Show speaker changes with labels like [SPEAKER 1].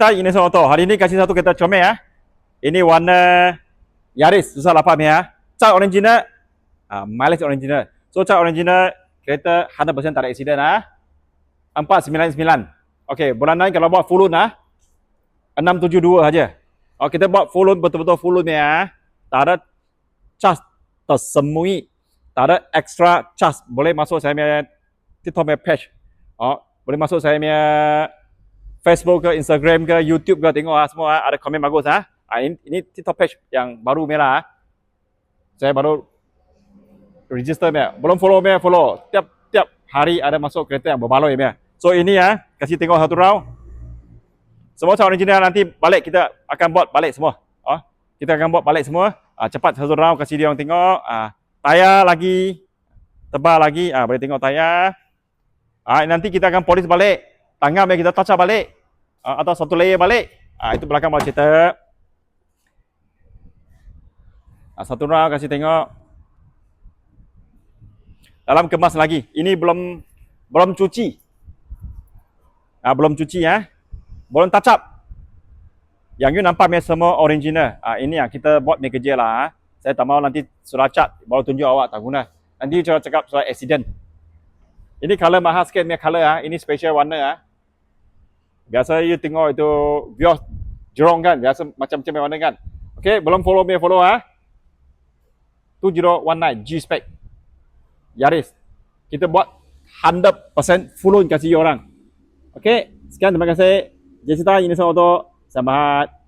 [SPEAKER 1] Jessica Innocent Auto. Hari ini kasih satu kereta comel ya. Ini warna Yaris susah lapar ya. Cat original, mileage original. So cat original kereta 100% tak ada accident 499. Okey, bulan lain kalau buat full loan 672 saja. Kita buat full loan betul-betul full loan ya. Tak ada charge tersembunyi. Tak ada extra charge. Boleh masuk saya punya TikTok punya page. Boleh masuk saya punya Facebook ke, Instagram ke, YouTube ke, tengok semua ada komen bagus ini TikTok page yang baru merah. Saya baru register punya. Belum follow punya, follow. Tiap hari ada masuk kereta yang berbaloi punya. So ini kasih tengok satu round. Semua cat original nanti balik kita akan buat balik semua. Kita akan buat balik semua. Cepat satu round kasih dia orang tengok. Tayar lagi tebal lagi, boleh tengok tayar. Nanti kita akan polis balik. Tangan biar kita touch up balik. Atau satu layer balik. Itu belakang baru cerita. Satu round kasih tengok. Dalam kemas lagi. Ini belum cuci. Belum cuci belum touch up. Yang you nampak semua original. Ini yang kita buat punya kerja lah. Saya tak mahu nanti surat cat baru tunjuk awak tak guna. Nanti cara cakap surat accident. Ini color mahal sikit punya color Ini special warna Biasa you tengok itu Vios Jurong kan, biasa macam-macam warna kan. Okey, belum follow me follow 2019 G-Spec Yaris. Kita buat 100% full loan kasih orang. Okey, sekian terima kasih. Jessica Innocent Auto. Selamat.